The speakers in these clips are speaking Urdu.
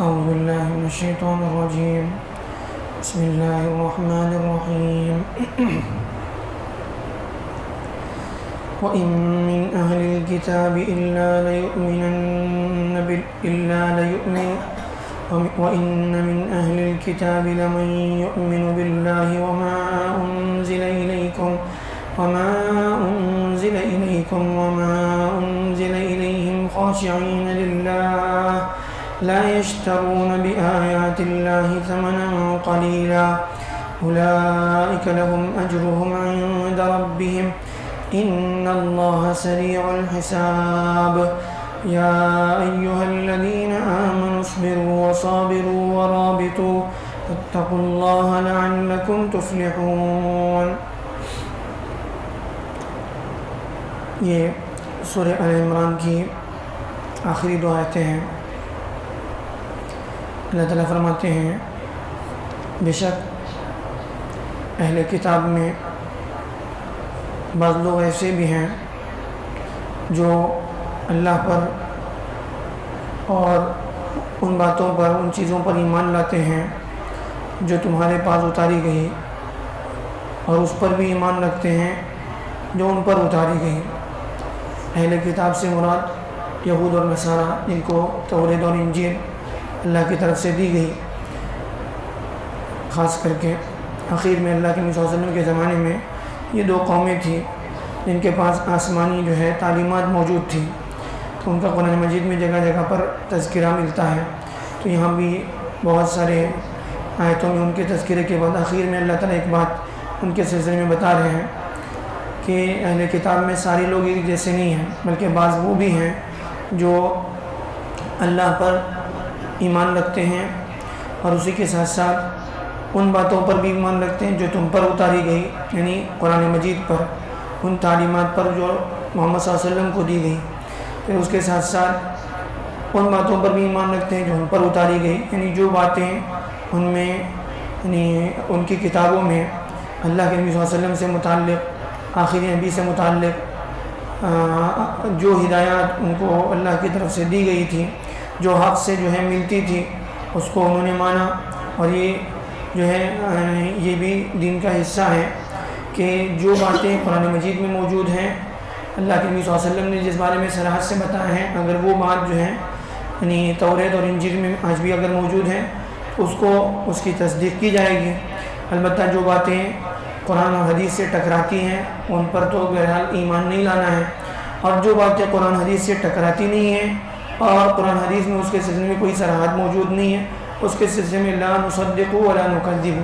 أعوذ بالله من الشيطان الرجيم. بسم الله الرحمن الرحيم. وإن من أهل الكتاب وإن من أهل الكتاب لمن يؤمن بالله وما أنزل إليكم وما أنزل إليهم خاشعين لله لا يشترون بآيات الله ثمنا قليلا أولئك لهم أجرهم عند ربهم إن الله سريع الحساب. يا أيها الذين آمنوا اصبروا وصابروا ورابطوا واتقوا الله لعلكم تفلحون. یہ سورہ آل عمران کی آخری دو آیتیں ہیں. اللہ تعالیٰ فرماتے ہیں بے شک اہل کتاب میں بعض لوگ ایسے بھی ہیں جو اللہ پر اور ان باتوں پر ان چیزوں پر ایمان لاتے ہیں جو تمہارے پاس اتاری گئی اور اس پر بھی ایمان رکھتے ہیں جو ان پر اتاری گئی. اہل کتاب سے مراد یہود اور نصارہ جن کو توریت اور انجیل اللہ کی طرف سے دی گئی. خاص کر کے آخر میں اللہ کے نبی صلی اللہ علیہ وسلم کے زمانے میں یہ دو قومیں تھیں جن کے پاس آسمانی تعلیمات موجود تھی، تو ان کا قرآن مجید میں جگہ جگہ پر تذکرہ ملتا ہے. تو یہاں بھی بہت سارے آیتوں میں ان کے تذکرے کے بعد آخر میں اللہ تعالیٰ ایک بات ان کے سلسلے میں بتا رہے ہیں کہ اہل کتاب میں سارے لوگ ایک جیسے نہیں ہیں، بلکہ بعض وہ بھی ہیں جو اللہ پر ایمان رکھتے ہیں اور اسی کے ساتھ ساتھ ان باتوں پر بھی ایمان رکھتے ہیں جو تم پر اتاری گئی، یعنی قرآن مجید پر، ان تعلیمات پر جو محمد صلی اللہ علیہ وسلم کو دی گئی. پھر اس کے ساتھ ساتھ ان باتوں پر بھی ایمان رکھتے ہیں جو ان پر اتاری گئی، یعنی جو باتیں ان میں یعنی ان کی کتابوں میں اللہ کے نبی صلی اللہ علیہ وسلم سے متعلق، آخری نبی سے متعلق جو ہدایات ان کو اللہ کی طرف سے دی گئی تھی، جو حق سے ملتی تھی، اس کو انہوں نے مانا. اور یہ یہ بھی دین کا حصہ ہے کہ جو باتیں قرآن مجید میں موجود ہیں، اللہ کے نبی صلی اللہ علیہ وسلم نے جس بارے میں صراحت سے بتایا ہے، اگر وہ بات یعنی توریت اور انجیل میں آج بھی اگر موجود ہیں تو اس کی تصدیق کی جائے گی. البتہ جو باتیں قرآن اور حدیث سے ٹکراتی ہیں ان پر تو بہرحال ایمان نہیں لانا ہے. اور جو باتیں قرآن حدیث سے ٹکراتی نہیں ہیں اور قرآن حدیث میں اس کے سلسلے میں کوئی صراحت موجود نہیں ہے، اس کے سلسلے میں لا نصدق ولا نکذب،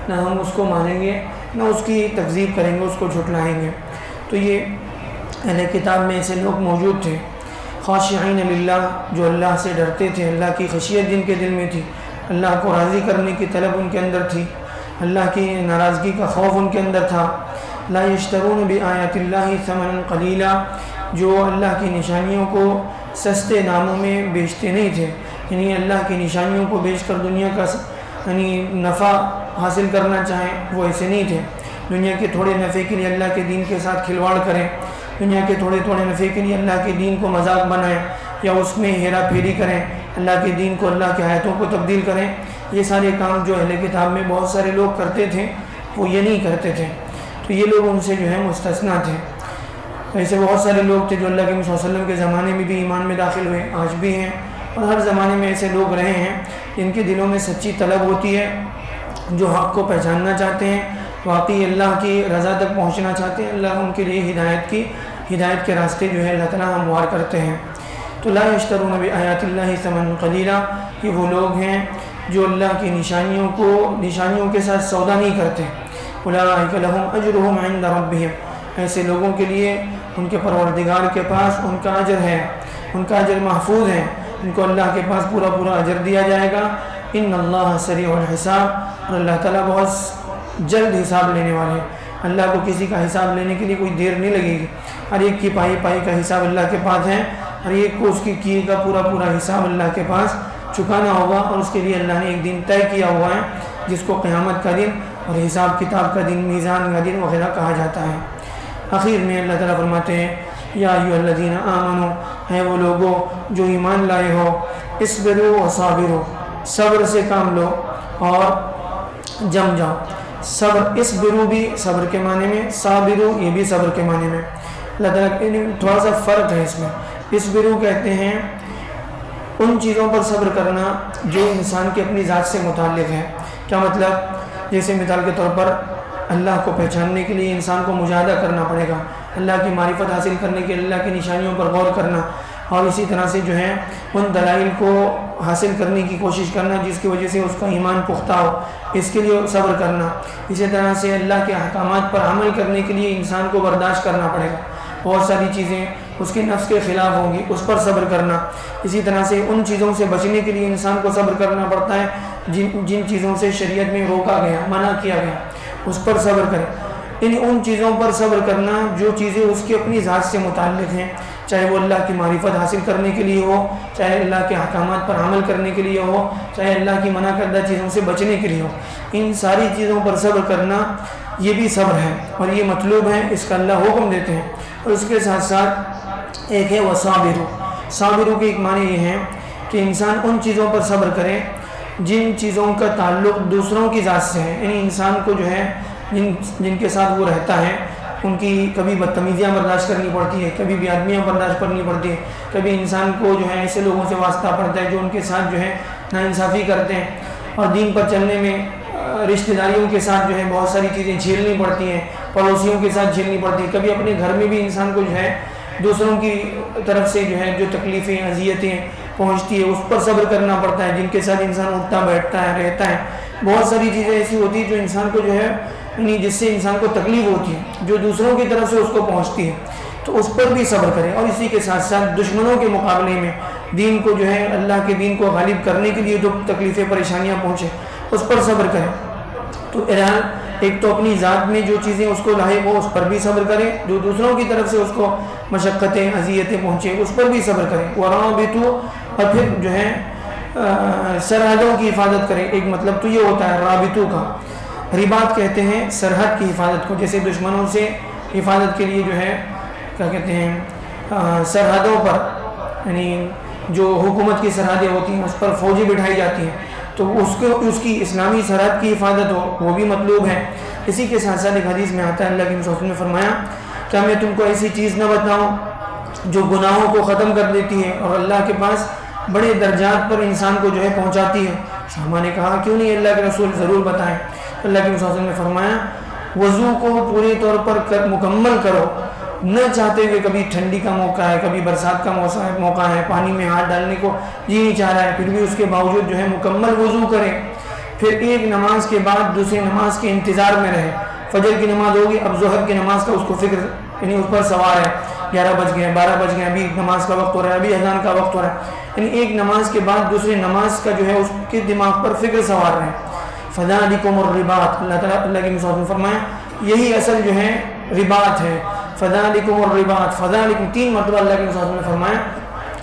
نہ ہم اس کو مانیں گے نہ اس کی تکذیب کریں گے، اس کو جھٹلائیں گے. تو یہ اہل کتاب میں ایسے لوگ موجود تھے خاشعین للہ، جو اللہ سے ڈرتے تھے، اللہ کی خشیت جن کے دل میں تھی، اللہ کو راضی کرنے کی طلب ان کے اندر تھی، اللہ کی ناراضگی کا خوف ان کے اندر تھا. لا یشترون بآیات اللہ ثمنا قلیلا، جو اللہ کی نشانیوں کو سستے داموں میں بیچتے نہیں تھے، یعنی اللہ کی نشانیوں کو بیچ کر دنیا کا نفع حاصل کرنا چاہیں، وہ ایسے نہیں تھے. دنیا کے تھوڑے نفع کے لیے اللہ کے دین کے ساتھ کھلواڑ کریں، دنیا کے تھوڑے نفع کے لیے اللہ کے دین کو مذاق بنائیں یا اس میں ہیرا پھیری کریں، اللہ کے دین کو، اللہ کی آیتوں کو تبدیل کریں. یہ سارے کام جو اہل کتاب میں بہت سارے لوگ کرتے تھے وہ یہ نہیں کرتے تھے. تو یہ لوگ ان سے مستثنا تھے. ایسے بہت سارے لوگ تھے جو اللہ کے نبی صلی اللہ علیہ وسلم کے زمانے میں بھی ایمان میں داخل ہوئے، آج بھی ہیں، اور ہر زمانے میں ایسے لوگ رہے ہیں جن کے دلوں میں سچی طلب ہوتی ہے، جو حق کو پہچاننا چاہتے ہیں، واقعی اللہ کی رضا تک پہنچنا چاہتے ہیں. اللہ ان کے لیے ہدایت کے راستے اللہ تعالیٰ ہموار کرتے ہیں. تو لا یشترون بآیات اللہ ثمنا قلیلا، یہ وہ لوگ ہیں جو اللہ کی نشانیوں کے ساتھ سودا نہیں کرتے. اولئک لہم اجرہم عند ربہم، ایسے لوگوں کے لیے ان کے پروردگار کے پاس ان کا اجر ہے، ان کا اجر محفوظ ہے، ان کو اللہ کے پاس پورا اجر دیا جائے گا. ان اللہ سریع الحساب، اور اللہ تعالیٰ بہت جلد حساب لینے والے. اللہ کو کسی کا حساب لینے کے لیے کوئی دیر نہیں لگے گی. ہر ایک کی پائی کا حساب اللہ کے پاس ہے، ہر ایک کو اس کی کیے کا پورا حساب اللہ کے پاس چکانا ہوگا. اور اس کے لیے اللہ نے ایک دن طے کیا ہوا ہے جس کو قیامت کا دن اور حساب کتاب کا دن، میزان کا دن وغیرہ کہا جاتا ہے. آخر میں اللہ تعالیٰ فرماتے ہیں یا ایھا الذین آمنوا، ہے وہ لوگوں جو ایمان لائے ہو، اصبروا وصابروا، صبر سے کام لو اور جم جاؤ. صبر اسبرو بھی صبر کے معنی میں، صابرو یہ بھی صبر کے معنی میں. اللہ تعالیٰ تھوڑا سا فرق ہے اس میں. اسبرو کہتے ہیں ان چیزوں پر صبر کرنا جو انسان کی اپنی ذات سے متعلق ہے. کیا مطلب؟ جیسے مثال کے طور پر اللہ کو پہچاننے کے لیے انسان کو مجاہدہ کرنا پڑے گا، اللہ کی معرفت حاصل کرنے کے لیے اللہ کی نشانیوں پر غور کرنا، اور اسی طرح سے جو ہے ان دلائل کو حاصل کرنے کی کوشش کرنا جس کی وجہ سے اس کا ایمان پختہ ہو، اس کے لیے صبر کرنا. اسی طرح سے اللہ کے احکامات پر عمل کرنے کے لیے انسان کو برداشت کرنا پڑے گا. بہت ساری چیزیں اس کے نفس کے خلاف ہوں گی، اس پر صبر کرنا. اسی طرح سے ان چیزوں سے بچنے کے لیے انسان کو صبر کرنا پڑتا ہے جن چیزوں سے شریعت میں روکا گیا، منع کیا گیا، اس پر صبر کرے. ان چیزوں پر صبر کرنا جو چیزیں اس کی اپنی ذات سے متعلق ہیں، چاہے وہ اللہ کی معرفت حاصل کرنے کے لیے ہو، چاہے اللہ کے احکامات پر عمل کرنے کے لیے ہو، چاہے اللہ کی منع کردہ چیزوں سے بچنے کے لیے ہو، ان ساری چیزوں پر صبر کرنا یہ بھی صبر ہے اور یہ مطلوب ہے، اس کا اللہ حکم دیتے ہیں. اور اس کے ساتھ ساتھ ایک ہے وصابرو. صابرو کے ایک معنی یہ ہے کہ انسان ان چیزوں پر صبر کرے جن چیزوں کا تعلق دوسروں کی ذات سے ہے. یعنی انسان کو جو ہے جن کے ساتھ وہ رہتا ہے ان کی کبھی بدتمیزیاں برداشت کرنی پڑتی ہے، کبھی بے ادبیاں برداشت کرنی پڑتی ہے، کبھی انسان کو جو ہے ایسے لوگوں سے واسطہ پڑتا ہے جو ان کے ساتھ جو ہے ناانصافی کرتے ہیں، اور دین پر چلنے میں رشتہ داریوں کے ساتھ جو ہے بہت ساری چیزیں جھیلنی پڑتی ہیں، پڑوسیوں کے ساتھ جھیلنی پڑتی ہے، کبھی اپنے گھر میں بھی انسان کو جو ہے دوسروں کی طرف سے جو ہے جو تکلیفیں اذیتیں پہنچتی ہے اس پر صبر کرنا پڑتا ہے، جن کے ساتھ انسان اٹھتا بیٹھتا ہے رہتا ہے. بہت ساری چیزیں ایسی ہوتی ہیں جو انسان کو جو ہے یعنی جس سے انسان کو تکلیف ہوتی ہے، جو دوسروں کی طرف سے اس کو پہنچتی ہے، تو اس پر بھی صبر کرے. اور اسی کے ساتھ ساتھ دشمنوں کے مقابلے میں دین کو جو ہے اللہ کے دین کو غالب کرنے کے لیے جو تکلیفیں پریشانیاں پہنچے اس پر صبر کرے. تو ارحال ایک تو اپنی ذات میں جو چیزیں اس کو لاحق ہو اس پر بھی صبر کرے، جو دوسروں کی طرف سے اس کو مشقتیں اذیتیں پہنچے اس پر بھی صبر کرے. ورابطو، اور پھر جو ہے سرحدوں کی حفاظت کرے. ایک مطلب تو یہ ہوتا ہے رابطوں کا، رباط کہتے ہیں سرحد کی حفاظت کو، جیسے دشمنوں سے حفاظت کے لیے جو ہے کیا کہتے ہیں سرحدوں پر، یعنی جو حکومت کی سرحدیں ہوتی ہیں اس پر فوجیں بٹھائی جاتی ہیں، تو اس کی اسلامی سرحد کی حفاظت ہو وہ بھی مطلوب ہے. اسی کے ساتھ ساتھ ایک حدیث میں آتا ہے اللہ کے رسول نے فرمایا کیا میں تم کو ایسی چیز نہ بتاؤں جو گناہوں کو ختم کر دیتی ہے اور اللہ کے پاس بڑے درجات پر انسان کو جو ہے پہنچاتی ہے. صحابہ نے کہا کیوں نہیں اللہ کے رسول، ضرور بتائیں. اللہ کے رسول نے فرمایا وضو کو پورے طور پر مکمل کرو، نہ چاہتے ہوئے کبھی ٹھنڈی کا موقع ہے، کبھی برسات کا موقع ہے، پانی میں ہاتھ ڈالنے کو جی نہیں چاہ رہا ہے، پھر بھی اس کے باوجود جو ہے مکمل وضو کرے. پھر ایک نماز کے بعد دوسری نماز کے انتظار میں رہے. فجر کی نماز ہوگی، اب ظہر کی نماز کا اس کو فکر یعنی اس پر سوار ہے، 11 بج گئے 12 بج گئے، ابھی نماز کا وقت ہو رہا ہے، ابھی اذان کا وقت ہو رہا ہے. یعنی ایک نماز کے بعد دوسری نماز کا جو ہے اس کے دماغ پر فکر سوار رہے. فذالکم الرباط، اللہ تعالیٰ اللہ کے رسول نے فرمایا یہی اصل جو ہے رباط ہے. فذالکم الرباط، فذالکم 3 مرتبہ اللہ کے رسول نے فرمایا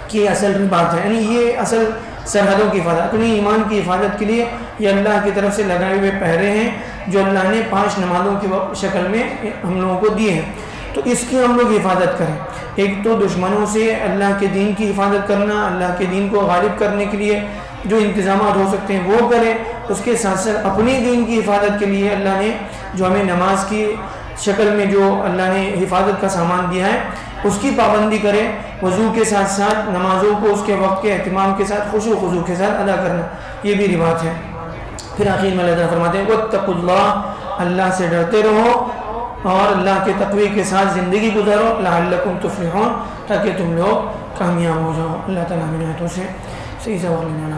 کہ یہ اصل رباط ہے، یعنی یہ اصل سرحدوں کی حفاظت، اپنی ایمان کی حفاظت کے لیے یہ اللہ کی طرف سے لگائے ہوئے پہرے ہیں جو اللہ نے 5 نمازوں کی شکل میں ہم لوگوں کو دیے ہیں. تو اس کی ہم لوگ حفاظت کریں. ایک تو دشمنوں سے اللہ کے دین کی حفاظت کرنا، اللہ کے دین کو غالب کرنے کے لیے جو انتظامات ہو سکتے ہیں وہ کریں. اس کے ساتھ ساتھ اپنی دین کی حفاظت کے لیے اللہ نے جو ہمیں نماز کی شکل میں جو اللہ نے حفاظت کا سامان دیا ہے اس کی پابندی کرے. وضو کے ساتھ ساتھ نمازوں کو اس کے وقت کے اہتمام کے ساتھ خشوع و خضوع کے ساتھ ادا کرنا، یہ بھی رباط ہے. پھر آخر میں اللہ تعالیٰ فرماتے ہیں واتقوا اللہ، اللہ سے ڈرتے رہو اور اللہ کے تقوی کے ساتھ زندگی گزارو، لعلکم تفلحون، تاکہ تم لوگ کامیاب ہو جاؤ. اللہ تعالیٰ ہمیں آیتوں سے صحیح سبق لینے والا